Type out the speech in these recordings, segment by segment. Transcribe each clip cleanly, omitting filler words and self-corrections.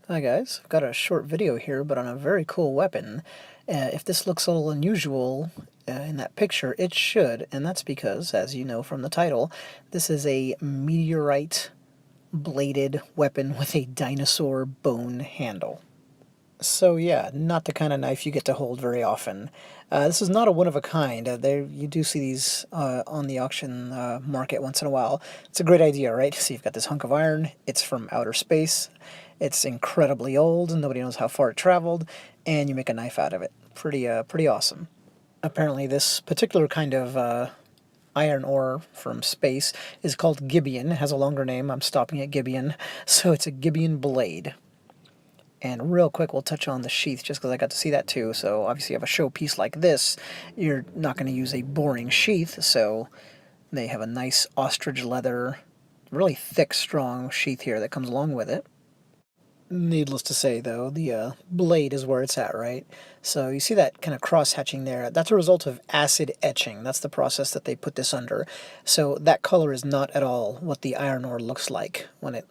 Hi guys, I've got a short video here, but on a very cool weapon. If this looks a little unusual in that picture, it should, and that's because, as you know from the title, this is a meteorite bladed weapon with a dinosaur bone handle. So yeah, not the kind of knife you get to hold very often. This is not a one-of-a-kind. You do see these on the auction market once in a while. It's a great idea, right? So you've got this hunk of iron. It's from outer space. It's incredibly old, and nobody knows how far it traveled, and you make a knife out of it. Pretty awesome. Apparently, this particular kind of iron ore from space is called Gibeon. It has a longer name. I'm stopping at Gibeon. So it's a Gibeon blade. And real quick, we'll touch on the sheath just because I got to see that too. So obviously you have a showpiece like this, you're not going to use a boring sheath, so they have a nice ostrich leather, really thick, strong sheath here that comes along with it. Needless to say, though, the blade is where it's at, right? So you see that kind of cross-hatching there. That's a result of acid etching. That's the process that they put this under. So that color is not at all what the iron ore looks like when it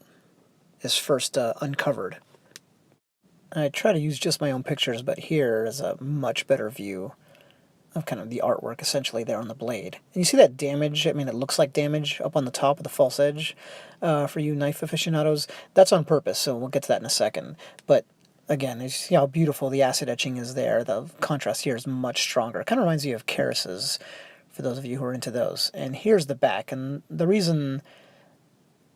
is first uncovered. I try to use just my own pictures, but here is a much better view of kind of the artwork essentially there on the blade. And you see that damage, I mean it looks like damage up on the top of the false edge for you knife aficionados. That's on purpose, so we'll get to that in a second. But again, you see how beautiful the acid etching is there. The contrast here is much stronger. It kind of reminds you of Keris's, for those of you who are into those. And here's the back, and the reason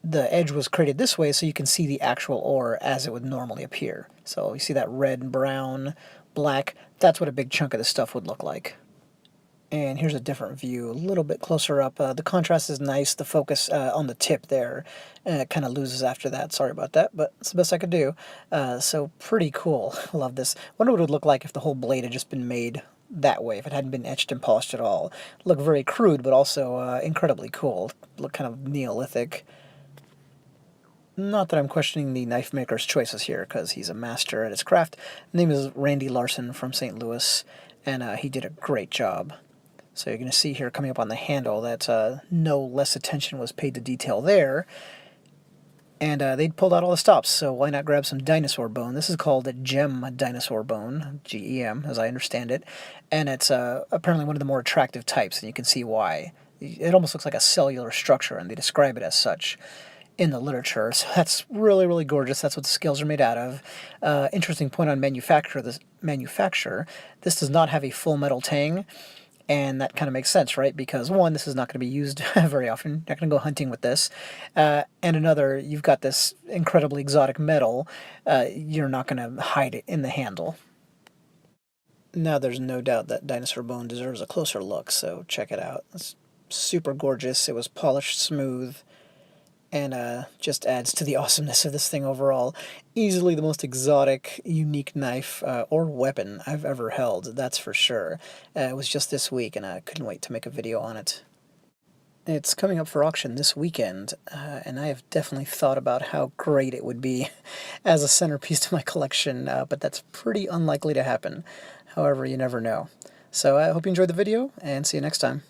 the edge was created this way so you can see the actual ore as it would normally appear. So you see that red, brown, black, that's what a big chunk of this stuff would look like. And here's a different view, a little bit closer up. The contrast is nice, the focus on the tip there kind of loses after that. Sorry about that, but it's the best I could do. So pretty cool. I love this. Wonder what it would look like if the whole blade had just been made that way, if it hadn't been etched and polished at all. Look very crude, but also incredibly cool. Look kind of Neolithic. Not that I'm questioning the knife maker's choices here, because he's a master at his craft. His name is Randy Larson from St. Louis, and he did a great job. So you're going to see here coming up on the handle that no less attention was paid to detail there. And they pulled out all the stops, so why not grab some dinosaur bone? This is called a gem dinosaur bone, G-E-M, as I understand it. And it's apparently one of the more attractive types, and you can see why. It almost looks like a cellular structure, and they describe it as such in the literature, so that's really gorgeous. That's what the scales are made out of. Interesting point on manufacture. This does not have a full metal tang, and that kind of makes sense, right? Because one, this is not going to be used very often. You're not going to go hunting with this. And another, you've got this incredibly exotic metal. You're not going to hide it in the handle. Now there's no doubt that dinosaur bone deserves a closer look, so check it out. It's super gorgeous. It was polished smooth, and just adds to the awesomeness of this thing overall. Easily the most exotic, unique knife or weapon I've ever held, that's for sure. It was just this week, and I couldn't wait to make a video on it. It's coming up for auction this weekend, and I have definitely thought about how great it would be as a centerpiece to my collection, but that's pretty unlikely to happen. However, you never know. So I hope you enjoyed the video, and see you next time.